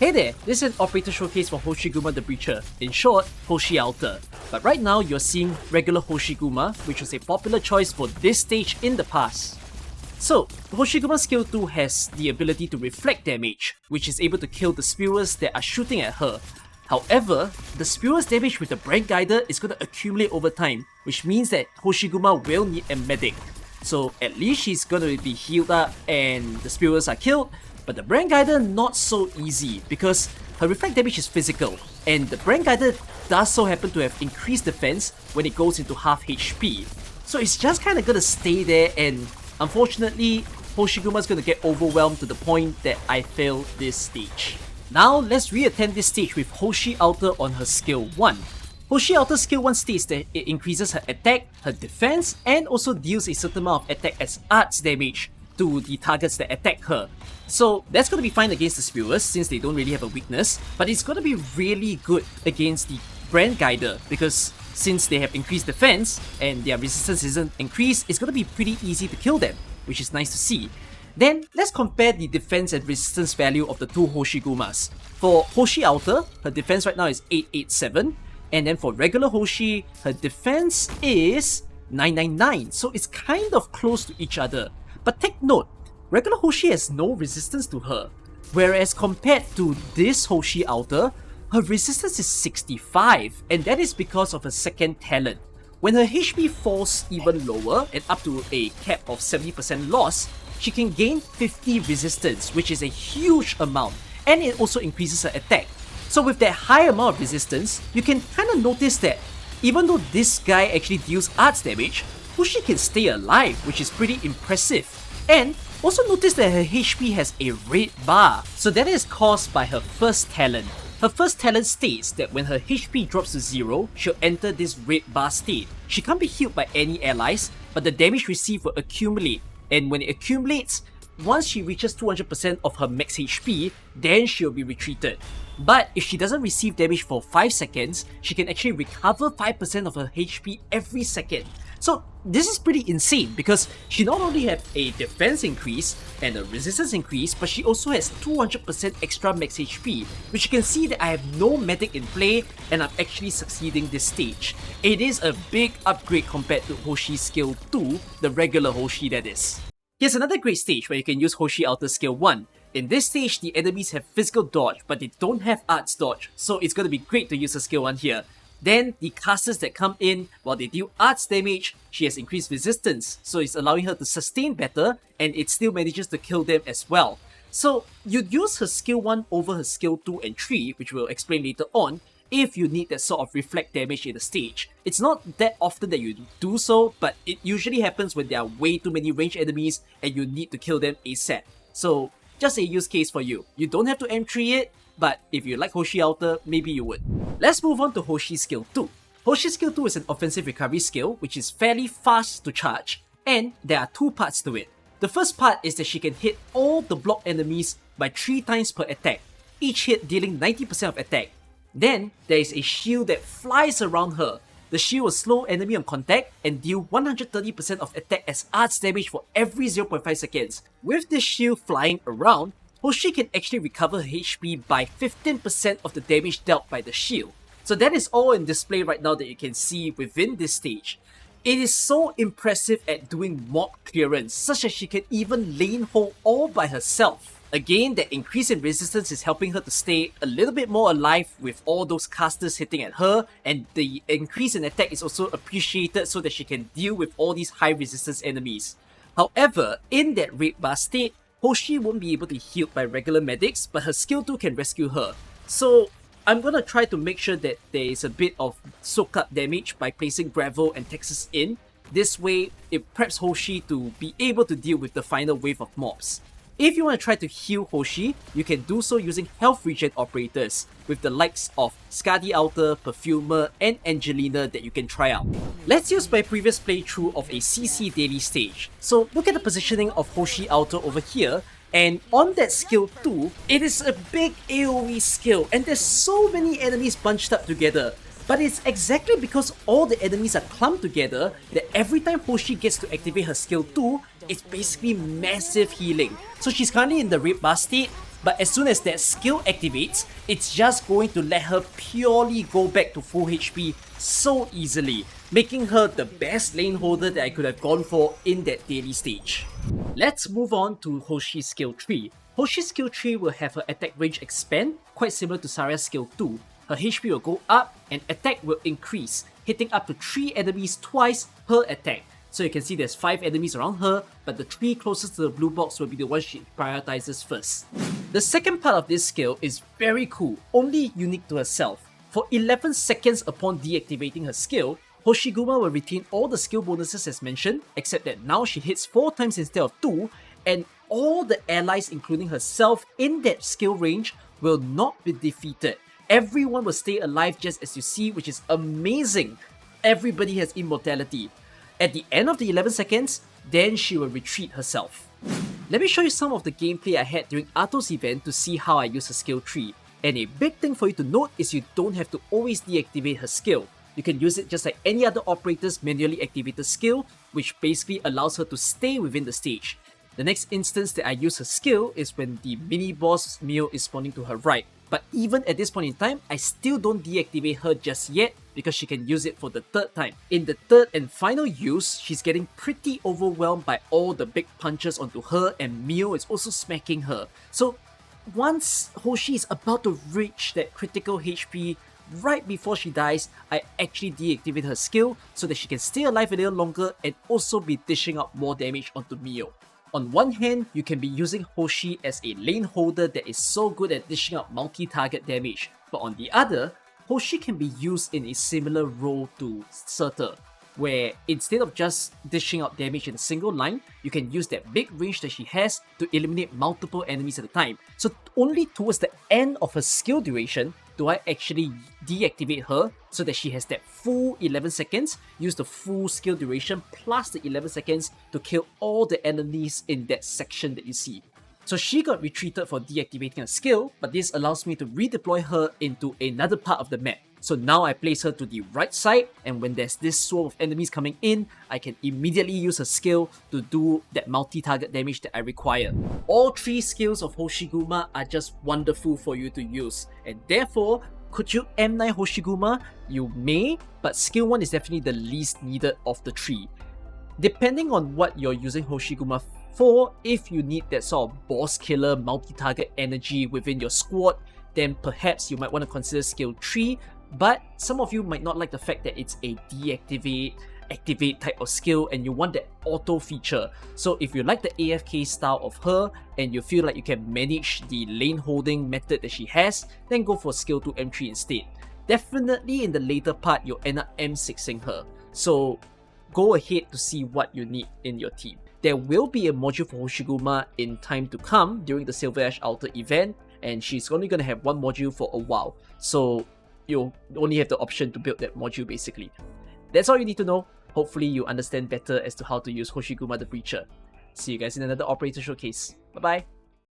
Hey there, this is an operator showcase for Hoshiguma the Breacher, in short, Hoshi Alter. But right now you're seeing regular Hoshiguma, which was a popular choice for this stage in the past. So, Hoshiguma skill 2 has the ability to reflect damage, which is able to kill the spewers that are shooting at her. However, the spewers damage with the Brand Guider is going to accumulate over time, which means that Hoshiguma will need a medic. So at least she's going to be healed up and the spewers are killed. But the Brand Guider not so easy because her reflect damage is physical, and the Brand Guider does so happen to have increased defense when it goes into half HP. So it's just kinda gonna stay there, and unfortunately Hoshiguma's gonna get overwhelmed to the point that I fail this stage. Now let's reattempt this stage with Hoshi Alter on her skill 1. Hoshi Alter skill 1 states that it increases her attack, her defense, and also deals a certain amount of attack as arts damage to the targets that attack her. So that's going to be fine against the spewers since they don't really have a weakness, but it's going to be really good against the Brand Guider because since they have increased defense and their resistance isn't increased, it's going to be pretty easy to kill them, which is nice to see. Then let's compare the defense and resistance value of the two Hoshigumas. For Hoshi Alter, her defense right now is 887, and then for regular Hoshi, her defense is 999, so it's kind of close to each other. But take note, regular Hoshi has no resistance to her, whereas compared to this Hoshi Alter, her resistance is 65, and that is because of her second talent. When her HP falls even lower and up to a cap of 70% loss, she can gain 50 resistance, which is a huge amount, and it also increases her attack. So with that high amount of resistance, you can kinda notice that even though this guy actually deals arts damage, Hoshi can stay alive, which is pretty impressive. And also notice that her HP has a red bar, so that is caused by her first talent. Her first talent states that when her HP drops to 0, she'll enter this red bar state. She can't be healed by any allies, but the damage received will accumulate, and when it accumulates, once she reaches 200% of her max HP, then she'll be retreated. But if she doesn't receive damage for 5 seconds, she can actually recover 5% of her HP every second. So this is pretty insane because she not only has a defense increase and a resistance increase, but she also has 200% extra max HP, which you can see that I have no medic in play and I'm actually succeeding this stage. It is a big upgrade compared to Hoshi's skill 2, the regular Hoshi that is. Here's another great stage where you can use Hoshi Alter skill 1. In this stage, the enemies have physical dodge, but they don't have arts dodge, so it's gonna be great to use her skill 1 here. Then, the casters that come in, while they deal arts damage, she has increased resistance, so it's allowing her to sustain better, and it still manages to kill them as well. So, you'd use her skill 1 over her skill 2 and 3, which we'll explain later on, if you need that sort of reflect damage in the stage. It's not that often that you do so, but it usually happens when there are way too many ranged enemies and you need to kill them ASAP. So, just a use case for you. You don't have to M3 it, but if you like Hoshi Alter, maybe you would. Let's move on to Hoshi's skill 2. Hoshi's skill 2 is an offensive recovery skill, which is fairly fast to charge, and there are two parts to it. The first part is that she can hit all the blocked enemies by 3 times per attack, each hit dealing 90% of attack. Then, there is a shield that flies around her. The shield will slow enemy on contact and deal 130% of attack as arts damage for every 0.5 seconds. With this shield flying around, Hoshi can actually recover her HP by 15% of the damage dealt by the shield. So that is all in display right now that you can see within this stage. It is so impressive at doing mob clearance, such that she can even lane hold all by herself. Again, that increase in resistance is helping her to stay a little bit more alive with all those casters hitting at her, and the increase in attack is also appreciated so that she can deal with all these high resistance enemies. However, in that red bar state, Hoshi won't be able to be healed by regular medics, but her skill 2 can rescue her. So I'm gonna try to make sure that there is a bit of soak up damage by placing gravel and Texas in. This way, it preps Hoshi to be able to deal with the final wave of mobs. If you want to try to heal Hoshi, you can do so using health regen operators with the likes of Skadi Alter, Perfumer, and Angelina that you can try out. Let's use my previous playthrough of a CC daily stage. So look at the positioning of Hoshi Alter over here, and on that skill 2, it is a big AoE skill and there's so many enemies bunched up together. But it's exactly because all the enemies are clumped together that every time Hoshi gets to activate her skill 2, it's basically massive healing. So she's currently in the red bar state, But as soon as that skill activates, it's just going to let her purely go back to full HP so easily, making her the best lane holder that I could have gone for in that daily stage. Let's move on to Hoshi's skill tree. Hoshi's skill tree will have her attack range expand, quite similar to Saria's skill 2. Her HP will go up and attack will increase, hitting up to 3 enemies twice per attack. So you can see there's 5 enemies around her, but the 3 closest to the blue box will be the ones she prioritizes first. The second part of this skill is very cool, only unique to herself. For 11 seconds upon deactivating her skill, Hoshiguma will retain all the skill bonuses as mentioned, except that now she hits 4 times instead of 2, and all the allies including herself in that skill range will not be defeated. Everyone will stay alive just as you see, which is amazing. Everybody has immortality. At the end of the 11 seconds, then she will retreat herself. Let me show you some of the gameplay I had during Ato's event to see how I use her skill tree. And a big thing for you to note is you don't have to always deactivate her skill. You can use it just like any other operator's manually activated skill, which basically allows her to stay within the stage. The next instance that I use her skill is when the mini-boss Mio is spawning to her right. But even at this point in time, I still don't deactivate her just yet because she can use it for the 3rd time. In the 3rd and final use, she's getting pretty overwhelmed by all the big punches onto her and Mio is also smacking her. So once Hoshi is about to reach that critical HP right before she dies, I actually deactivate her skill so that she can stay alive a little longer and also be dishing out more damage onto Mio. On one hand, you can be using Hoshi as a lane holder that is so good at dishing out multi-target damage, but on the other, Hoshi can be used in a similar role to Surtur, where instead of just dishing out damage in a single line, you can use that big range that she has to eliminate multiple enemies at a time. So only towards the end of her skill duration do I actually deactivate her so that she has that full 11 seconds, use the full skill duration plus the 11 seconds to kill all the enemies in that section that you see. So she got retreated for deactivating her skill, but this allows me to redeploy her into another part of the map. So now I place her to the right side, and when there's this swarm of enemies coming in, I can immediately use her skill to do that multi-target damage that I require. All 3 skills of Hoshiguma are just wonderful for you to use, and therefore, could you M9 Hoshiguma? You may, but skill 1 is definitely the least needed of the 3. Depending on what you're using Hoshiguma for, if you need that sort of boss killer multi-target energy within your squad, then perhaps you might want to consider skill 3, but some of you might not like the fact that it's a deactivate, activate type of skill and you want that auto feature. So if you like the AFK style of her and you feel like you can manage the lane holding method that she has, then go for skill 2 M3 instead. Definitely in the later part, you'll end up M6ing her. So go ahead to see what you need in your team. There will be a module for Hoshiguma in time to come during the Silver Ash Altar event, and she's only going to have 1 module for a while. So you'll only have the option to build that module basically. That's all you need to know. Hopefully you understand better as to how to use Hoshiguma the Breacher. See you guys in another operator showcase. Bye bye.